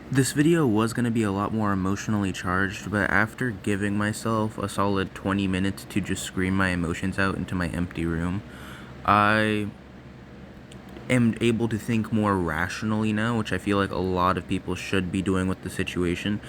This video was going to be a lot more emotionally charged, but after giving myself a solid 20 minutes to just scream my emotions out into my empty room, I am able to think more rationally now, which I feel like a lot of people should be doing with the situation.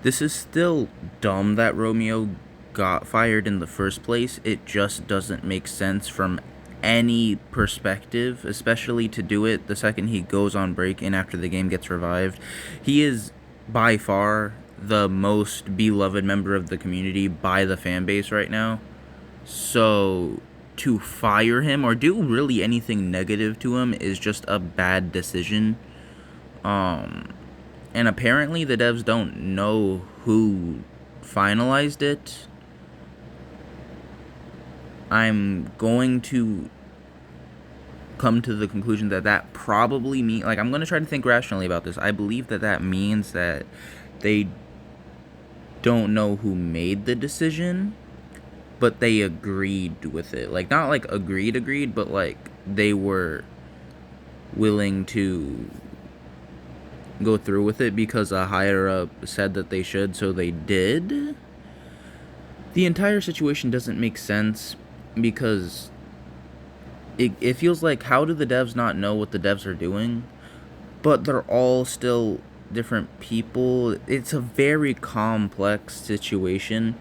This is still dumb that Romeo got fired in the first place. It just doesn't make sense from any perspective, especially to do it the second he goes on break and after the game gets revived. He is by far the most beloved member of the community by the fan base right now. So to fire him or do really anything negative to him is just a bad decision. And apparently the devs don't know who finalized it. I'm going to come to the conclusion that probably means, like, I'm going to try to think rationally about this. I believe that means that they don't know who made the decision, but they agreed with it. Like, not like agreed, but like they were willing to go through with it because a higher up said that they should, so they did. The entire situation doesn't make sense because it feels like, how do the devs not know what the devs are doing? But they're all still different people. It's a very complex situation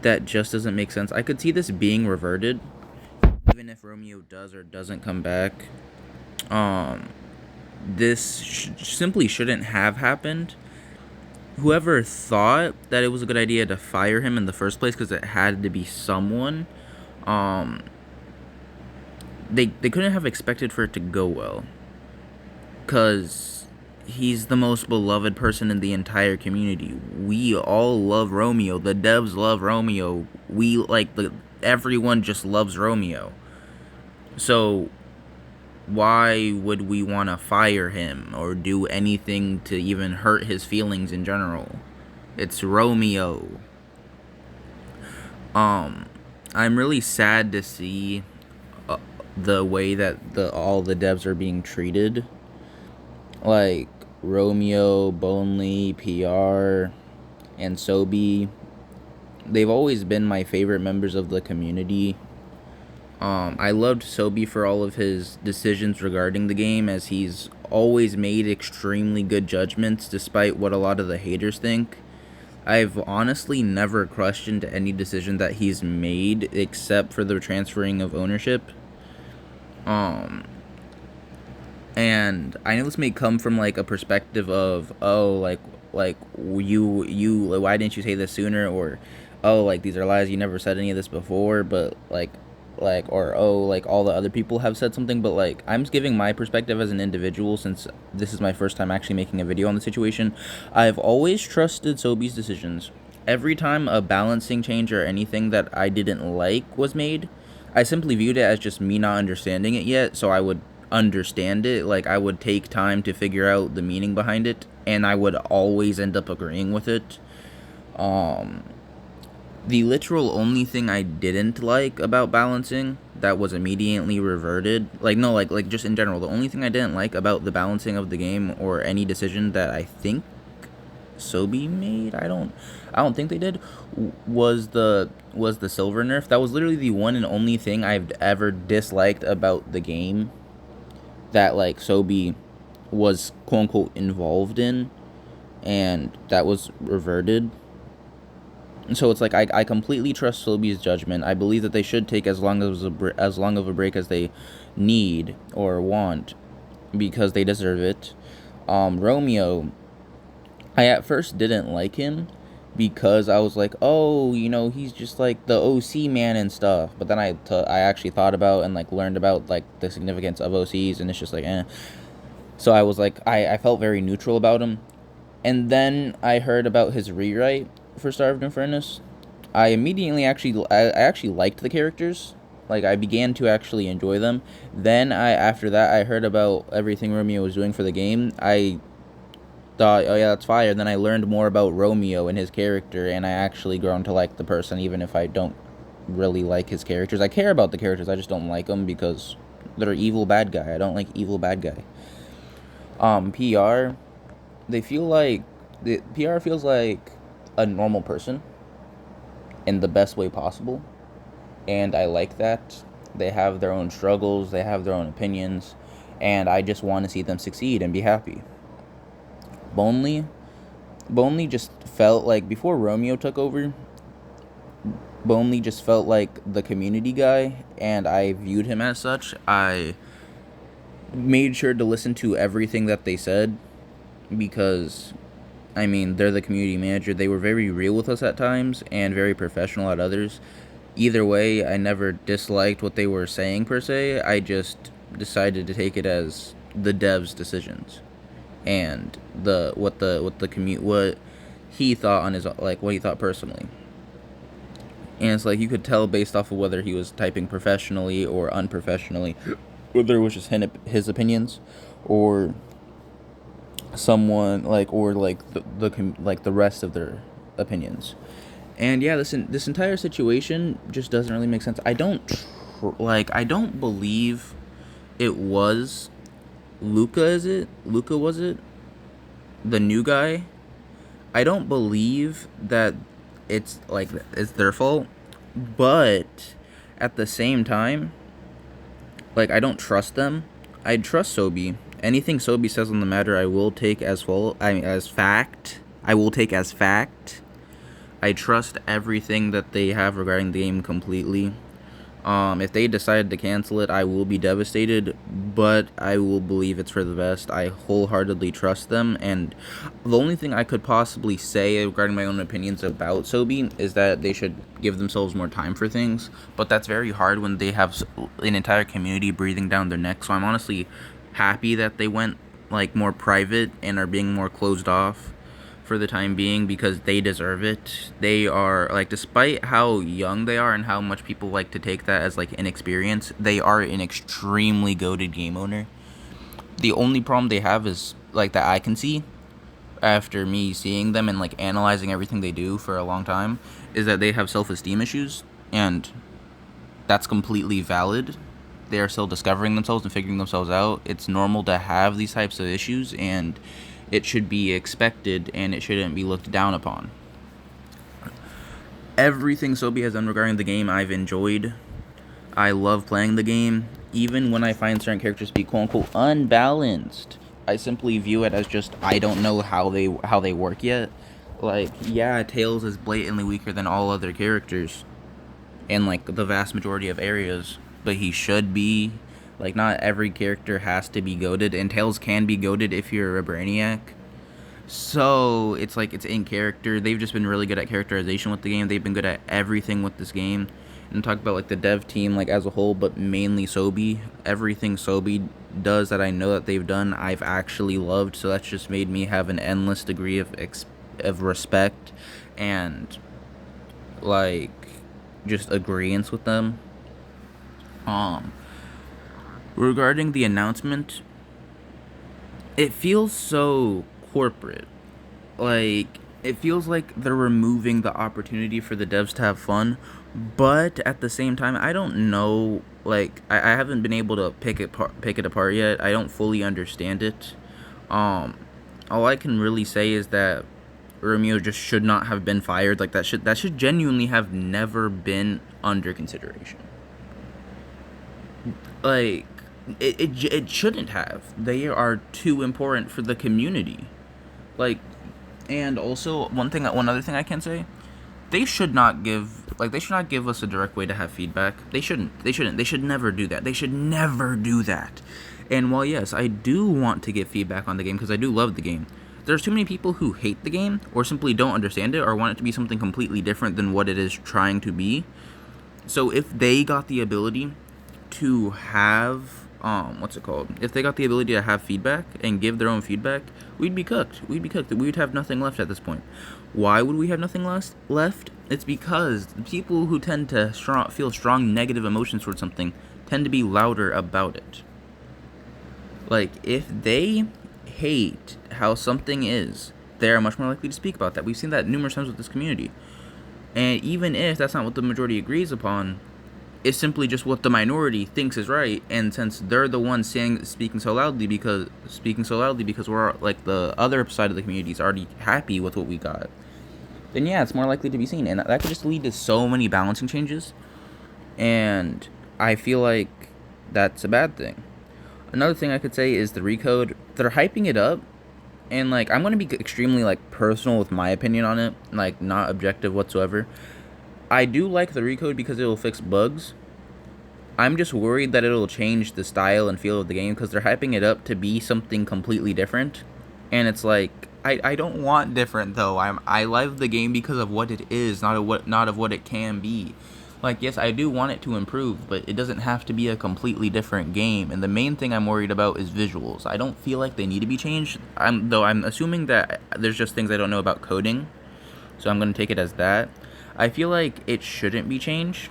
that just doesn't make sense. I could see this being reverted, even if Romeo does or doesn't come back. This simply shouldn't have happened. Whoever thought that it was a good idea to fire him in the first place, because it had to be someone, um, they couldn't have expected for it to go well, because he's the most beloved person in the entire community. We all love Romeo. The devs love Romeo. We like the everyone just loves Romeo. So why would we want to fire him or do anything to even hurt his feelings in general? It's Romeo. I'm really sad to see the way that all the devs are being treated. Like Romeo, Bonely, PR, and Sobi. They've always been my favorite members of the community. I loved Sobi for all of his decisions regarding the game, as he's always made extremely good judgments despite what a lot of the haters think. I've honestly never questioned any decision that he's made except for the transferring of ownership. And I know this may come from like a perspective of, oh, like you why didn't you say this sooner, or oh, like these are lies, you never said any of this before, but like or oh, like all the other people have said something. But like, I'm just giving my perspective as an individual, since this is my first time actually making a video on the situation. I've always trusted Sobi's decisions. Every time a balancing change or anything that I didn't like was made, I simply viewed it as just me not understanding it yet, so I would understand it. Like, I would take time to figure out the meaning behind it, and I would always end up agreeing with it. The literal only thing I didn't like about balancing that was immediately reverted, like, no, like just in general, the only thing I didn't like about the balancing of the game, or any decision that I think Sobi made, I don't think they did, was the silver nerf. That was literally the one and only thing I've ever disliked about the game that like Sobi was quote unquote involved in, and that was reverted. And so it's like, I completely trust Sobi's judgment. I believe that they should take as long of a break as they need or want, because they deserve it. Romeo, I at first didn't like him because I was like, oh, he's just like the OC man and stuff. But then I actually thought about and like learned about like the significance of OCs, and it's just like, eh. So I was like, I felt very neutral about him. And then I heard about his rewrite for Starved and Furnace. I immediately I actually liked the characters. Like, I began to actually enjoy them. Then after that I heard about everything Romeo was doing for the game. I thought, oh yeah, that's fire. And then I learned more about Romeo and his character, and I actually grown to like the person, even if I don't really like his characters. I care about the characters, I just don't like them because they're evil bad guy. I don't like evil bad guy. PR. they feel like the PR feels like a normal person in the best way possible, and I like that. They have their own struggles, they have their own opinions, and I just want to see them succeed and be happy. Bonely, Bonely just felt like before Romeo took over, Bonely just felt like the community guy, and I viewed him as such. I made sure to listen to everything that they said because, I mean, they're the community manager. They were very real with us at times and very professional at others. Either way, I never disliked what they were saying per se. I just decided to take it as the devs' decisions and what he thought on his, like, what he thought personally. And it's like you could tell based off of whether he was typing professionally or unprofessionally, whether it was just his opinions, or someone like, or like like the rest of their opinions. And yeah, this entire situation just doesn't really make sense. I don't believe it was Luca. Is it Luca? Was it the new guy? I don't believe that it's their fault, but at the same time, like, I don't trust them. I trust Sobi. Anything Sobi says on the matter, I will take as full. I mean, as fact. I will take as fact. I trust everything that they have regarding the game completely. If they decide to cancel it, I will be devastated, but I will believe it's for the best. I wholeheartedly trust them, and the only thing I could possibly say regarding my own opinions about Sobi is that they should give themselves more time for things, but that's very hard when they have an entire community breathing down their neck, so I'm honestly happy that they went, like, more private and are being more closed off for the time being because they deserve it. They are, like, despite how young they are and how much people like to take that as like inexperience, they are an extremely goated game owner. The only problem they have is, like, that I can see after me seeing them and like analyzing everything they do for a long time, is that they have self-esteem issues, and that's completely valid. They are still discovering themselves and figuring themselves out. It's normal to have these types of issues, and it should be expected, and it shouldn't be looked down upon. Everything Sobi has done regarding the game, I've enjoyed. I love playing the game. Even when I find certain characters to be quote-unquote unbalanced, I simply view it as just, I don't know how they work yet. Like, yeah, Tails is blatantly weaker than all other characters in, like, the vast majority of areas, but he should be. Like, not every character has to be goated, and Tails can be goated if you're a Brainiac. So, it's like, it's in character. They've just been really good at characterization with the game. They've been good at everything with this game. And talk about, like, the dev team, like, as a whole, but mainly Sobi. Everything Sobi does that I know that they've done, I've actually loved. So that's just made me have an endless degree of respect and, like, just agreeance with them. Regarding the announcement, it feels so corporate. Like, it feels like they're removing the opportunity for the devs to have fun, but at the same time, I don't know. Like, I haven't been able to pick it apart yet. I don't fully understand it. All I can really say is that Romeo just should not have been fired. Like, that should genuinely have never been under consideration. Like, it shouldn't have. They are too important for the community. Like, and also one other thing I can say, they should not give us a direct way to have feedback. They should never do that. They should never do that. And while yes, I do want to get feedback on the game because I do love the game, there's too many people who hate the game or simply don't understand it or want it to be something completely different than what it is trying to be. So if they got the ability to have if they got the ability to have feedback and give their own feedback, we'd be cooked. We would have nothing left at this point. Why would we have nothing left? It's because the people who tend to feel strong negative emotions towards something tend to be louder about it. Like, if they hate how something is, they are much more likely to speak about that. We've seen that numerous times with this community. And even if that's not what the majority agrees upon, is simply just what the minority thinks is right, and since they're the ones speaking so loudly because we're like the other side of the community is already happy with what we got, then yeah, it's more likely to be seen, and that could just lead to so many balancing changes, and I feel like that's a bad thing. Another thing I could say is the recode. They're hyping it up, and like I'm gonna be extremely like personal with my opinion on it, like not objective whatsoever. I do like the recode because it will fix bugs. I'm just worried that it'll change the style and feel of the game because they're hyping it up to be something completely different, and it's like I don't want different though. I love the game because of what it is, not of what it can be. Like, yes, I do want it to improve, but it doesn't have to be a completely different game. And the main thing I'm worried about is visuals. I don't feel like they need to be changed. I'm assuming that there's just things I don't know about coding, so I'm gonna take it as that. I feel like it shouldn't be changed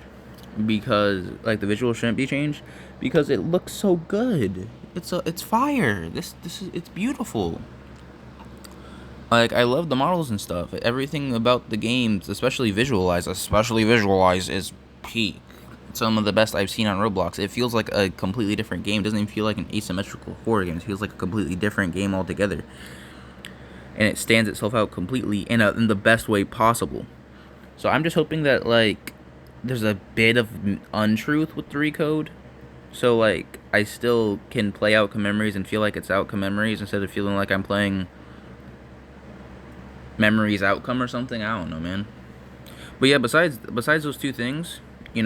because like the visual shouldn't be changed because it looks so good. It's fire. This is it's beautiful. Like, I love the models and stuff. Everything about the games, especially visualize, is peak. Some of the best I've seen on Roblox. It feels like a completely different game. It doesn't even feel like an asymmetrical horror game. It feels like a completely different game altogether. And it stands itself out completely in the best way possible. So I'm just hoping that, like, there's a bit of untruth with the recode. So, like, I still can play Outcome Memories and feel like it's Outcome Memories instead of feeling like I'm playing Memories Outcome or something. I don't know, man. But yeah, besides those two things,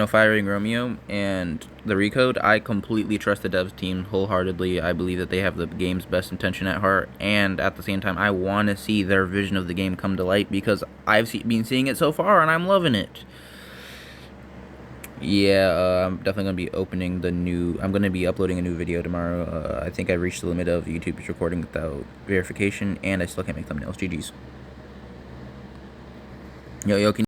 Firing Romeo and the recode, I completely trust the devs team wholeheartedly. I believe that they have the game's best intention at heart, and at the same time, I want to see their vision of the game come to light because I've been seeing it so far, and I'm loving it. Yeah, I'm definitely I'm gonna be uploading a new video tomorrow. I think I reached the limit of YouTube's recording without verification, and I still can't make thumbnails. GG's. Yo, can